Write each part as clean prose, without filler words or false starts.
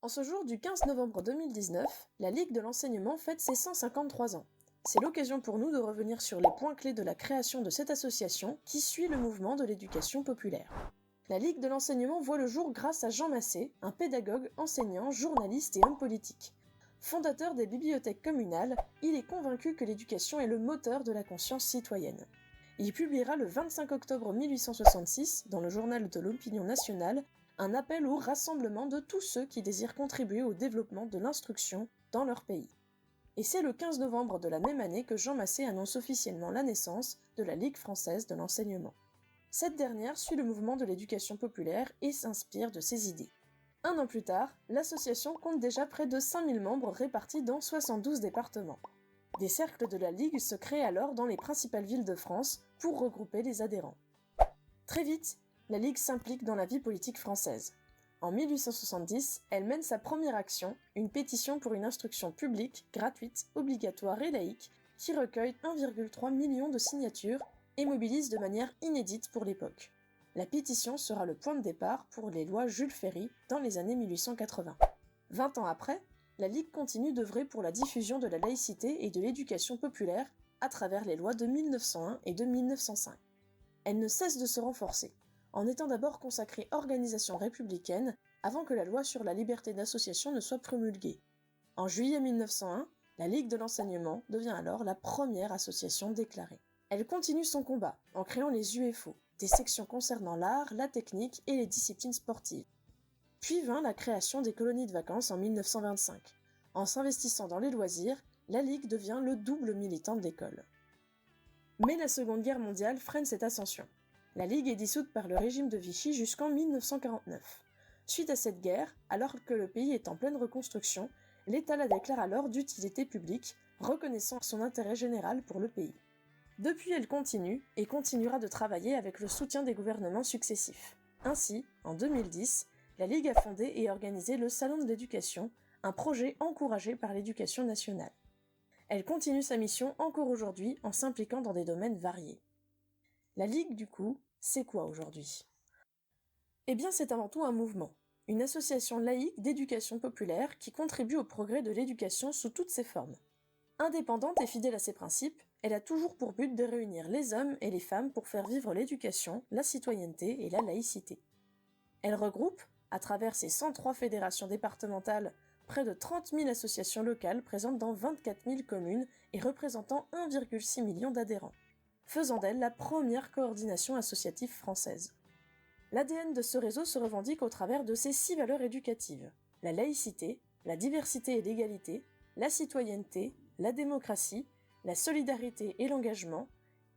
En ce jour du 15 novembre 2019, la Ligue de l'enseignement fête ses 153 ans. C'est l'occasion pour nous de revenir sur les points clés de la création de cette association qui suit le mouvement de l'éducation populaire. La Ligue de l'enseignement voit le jour grâce à Jean Massé, un pédagogue, enseignant, journaliste et homme politique. Fondateur des bibliothèques communales, il est convaincu que l'éducation est le moteur de la conscience citoyenne. Il publiera le 25 octobre 1866, dans le journal de l'opinion nationale, un appel au rassemblement de tous ceux qui désirent contribuer au développement de l'instruction dans leur pays. Et c'est le 15 novembre de la même année que Jean Massé annonce officiellement la naissance de la Ligue française de l'enseignement. Cette dernière suit le mouvement de l'éducation populaire et s'inspire de ses idées. Un an plus tard, l'association compte déjà près de 5000 membres répartis dans 72 départements. Des cercles de la Ligue se créent alors dans les principales villes de France pour regrouper les adhérents. Très vite, la Ligue s'implique dans la vie politique française. En 1870, elle mène sa première action, une pétition pour une instruction publique, gratuite, obligatoire et laïque, qui recueille 1,3 million de signatures et mobilise de manière inédite pour l'époque. La pétition sera le point de départ pour les lois Jules Ferry dans les années 1880. 20 ans après, la Ligue continue d'œuvrer pour la diffusion de la laïcité et de l'éducation populaire à travers les lois de 1901 et de 1905. Elle ne cesse de se renforcer, en étant d'abord consacrée organisation républicaine avant que la loi sur la liberté d'association ne soit promulguée. En juillet 1901, la Ligue de l'enseignement devient alors la première association déclarée. Elle continue son combat en créant les UFO, des sections concernant l'art, la technique et les disciplines sportives. Puis vint la création des colonies de vacances en 1925. En s'investissant dans les loisirs, la Ligue devient le double militant de l'école. Mais la Seconde Guerre mondiale freine cette ascension. La Ligue est dissoute par le régime de Vichy jusqu'en 1949. Suite à cette guerre, alors que le pays est en pleine reconstruction, l'État la déclare alors d'utilité publique, reconnaissant son intérêt général pour le pays. Depuis, elle continue et continuera de travailler avec le soutien des gouvernements successifs. Ainsi, en 2010, la Ligue a fondé et organisé le Salon de l'éducation, un projet encouragé par l'Éducation nationale. Elle continue sa mission encore aujourd'hui en s'impliquant dans des domaines variés. La Ligue, du coup, c'est quoi aujourd'hui ? Eh bien, c'est avant tout un mouvement, une association laïque d'éducation populaire qui contribue au progrès de l'éducation sous toutes ses formes. Indépendante et fidèle à ses principes, elle a toujours pour but de réunir les hommes et les femmes pour faire vivre l'éducation, la citoyenneté et la laïcité. Elle regroupe, à travers ses 103 fédérations départementales, près de 30 000 associations locales présentes dans 24 000 communes et représentant 1,6 million d'adhérents, faisant d'elle la première coordination associative française. L'ADN de ce réseau se revendique au travers de ses 6 valeurs éducatives: la laïcité, la diversité et l'égalité, la citoyenneté, la démocratie, la solidarité et l'engagement,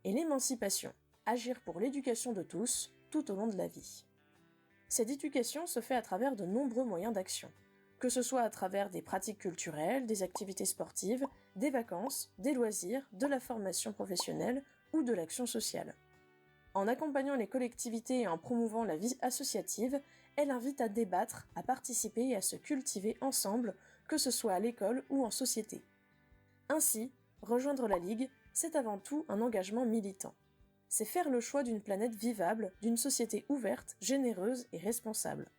et l'émancipation, agir pour l'éducation de tous, tout au long de la vie. Cette éducation se fait à travers de nombreux moyens d'action, que ce soit à travers des pratiques culturelles, des activités sportives, des vacances, des loisirs, de la formation professionnelle ou de l'action sociale. En accompagnant les collectivités et en promouvant la vie associative, elle invite à débattre, à participer et à se cultiver ensemble, que ce soit à l'école ou en société. Ainsi, rejoindre la Ligue, c'est avant tout un engagement militant. C'est faire le choix d'une planète vivable, d'une société ouverte, généreuse et responsable.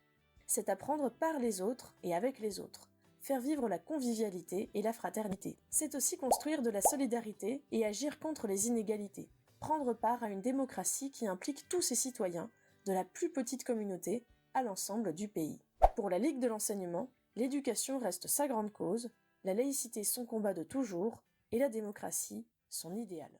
C'est apprendre par les autres et avec les autres, faire vivre la convivialité et la fraternité. C'est aussi construire de la solidarité et agir contre les inégalités, prendre part à une démocratie qui implique tous ses citoyens, de la plus petite communauté à l'ensemble du pays. Pour la Ligue de l'enseignement, l'éducation reste sa grande cause, la laïcité son combat de toujours, et la démocratie son idéal.